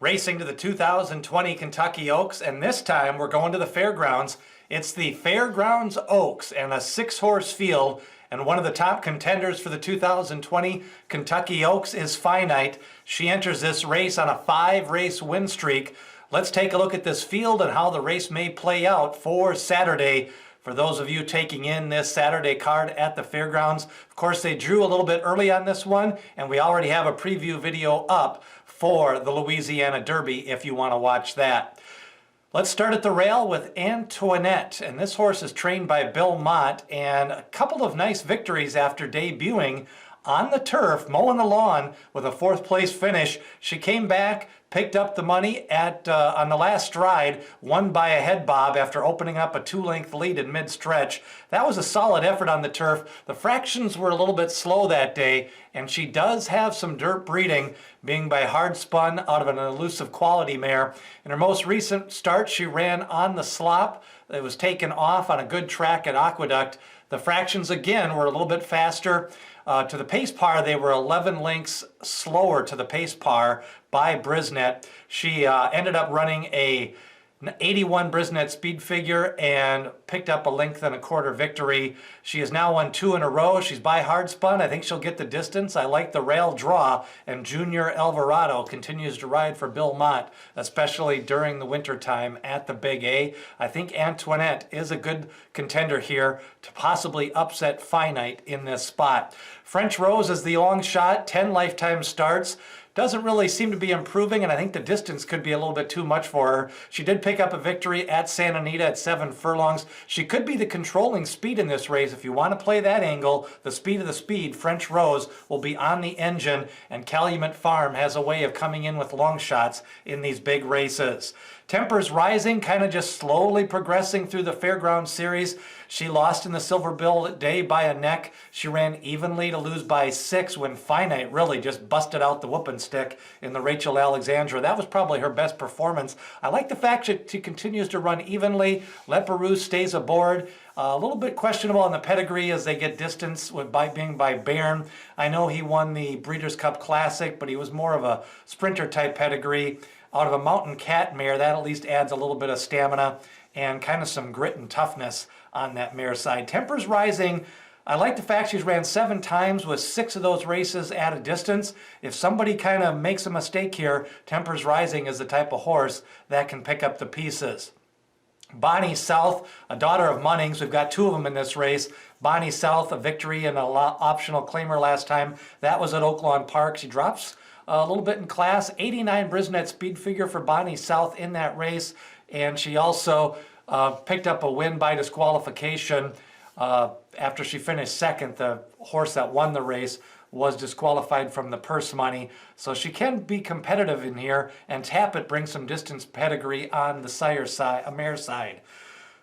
Racing to the 2020 Kentucky Oaks, and this time we're going to the fairgrounds. It's the Fairgrounds Oaks and a 6-horse field, and one of the top contenders for the 2020 Kentucky Oaks is Finite. She enters this race on a 5-race win streak. Let's take a look at this field and how the race may play out for Saturday. For those of you taking in this Saturday card at the fairgrounds, of course they drew a little bit early on this one, and we already have a preview video up for the Louisiana Derby if you want to watch that. Let's start at the rail with Antoinette, and this horse is trained by Bill Mott, and a couple of nice victories after debuting on the turf, mowing the lawn with a 4th place finish. She came back, picked up the money at on the last stride, won by a head bob after opening up a 2-length lead in mid-stretch. That was a solid effort on the turf. The fractions were a little bit slow that day, and she does have some dirt breeding, being by hard spun out of an elusive quality mare. In her most recent start, she ran on the slop. It was taken off on a good track at Aqueduct. The fractions again were a little bit faster. To the pace par, they were 11 lengths slower to the pace par by Brisnet. She ended up running a 81 Brisnet speed figure and picked up a 1.25 length victory. She has now won 2 in a row. She's by hard spun. I think she'll get the distance. I like the rail draw, and Junior Alvarado continues to ride for Bill Mott, especially during the winter time at the Big A. I think Antoinette is a good contender here to possibly upset Finite in this spot. French Rose is the long shot, 10 lifetime starts. Doesn't really seem to be improving, and I think the distance could be a little bit too much for her. She did pick up a victory at Santa Anita at 7 furlongs. She could be the controlling speed in this race. If you want to play that angle, the speed of the speed, French Rose will be on the engine, and Calumet Farm has a way of coming in with long shots in these big races. Tempers Rising kind of just slowly progressing through the Fairgrounds series. She lost in the Silver Bill Day by a neck. She ran evenly to lose by 6 when Finite really just busted out the whooping stick in the Rachel Alexandra. That was probably her best performance. I like the fact that she continues to run evenly. Leperoux stays aboard. A little bit questionable on the pedigree as they get distance by being by Bairn. I know he won the Breeders' Cup Classic, but he was more of a sprinter type pedigree. Out of a Mountain Cat mare, that at least adds a little bit of stamina and kind of some grit and toughness on that mare side. Tempers Rising, I like the fact she's ran 7 times with 6 of those races at a distance. If somebody kind of makes a mistake here, Tempers Rising is the type of horse that can pick up the pieces. Bonny South, a daughter of Munnings. We've got 2 of them in this race. Bonny South, a victory and an optional claimer last time. That was at Oaklawn Park. She drops a little bit in class. 89 Brisnet speed figure for Bonny South in that race, and she also picked up a win by disqualification after she finished 2nd. The horse that won the race was disqualified from the purse money, so she can be competitive in here, and Tappet brings some distance pedigree on the sire side, a mare side.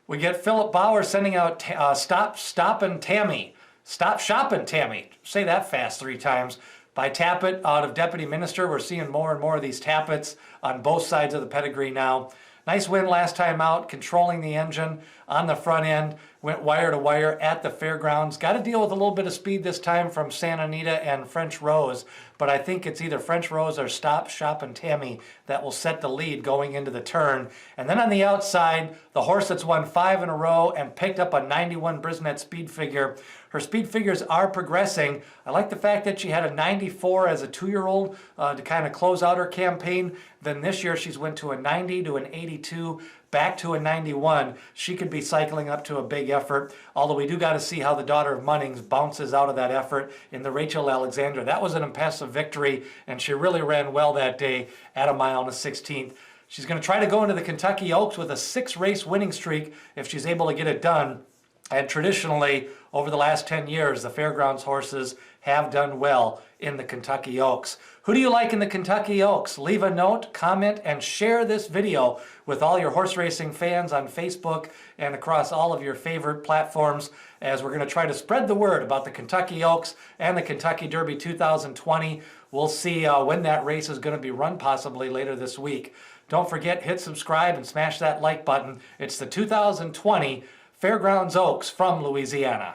We get Philip Bauer sending out Stop Shoppin' Tammy. Say that fast 3 times. By Tappet out of Deputy Minister. We're seeing more and more of these Tappets on both sides of the pedigree now. Nice win last time out, controlling the engine on the front end. Went wire to wire at the fairgrounds. Got to deal with a little bit of speed this time from Santa Anita and French Rose, but I think it's either French Rose or Stop Shoppin' Tammy that will set the lead going into the turn. And then on the outside, the horse that's won 5 in a row and picked up a 91 Brisnet speed figure. Her speed figures are progressing. I like the fact that she had a 94 as a 2-year-old to kind of close out her campaign. Then this year she's went to a 90 to an 82, back to a 91. She could be cycling up to a big effort, although we do got to see how the daughter of Munnings bounces out of that effort in the Rachel Alexandra. That was an impressive victory, and she really ran well that day at 1 mile and a 16th. She's going to try to go into the Kentucky Oaks with a 6-race winning streak if she's able to get it done. And traditionally, over the last 10 years, the Fairgrounds horses have done well in the Kentucky Oaks. Who do you like in the Kentucky Oaks? Leave a note, comment, and share this video with all your horse racing fans on Facebook and across all of your favorite platforms, as we're going to try to spread the word about the Kentucky Oaks and the Kentucky Derby 2020. We'll see when that race is going to be run, possibly later this week. Don't forget, hit subscribe and smash that like button. It's the 2020 Fairgrounds Oaks from Louisiana.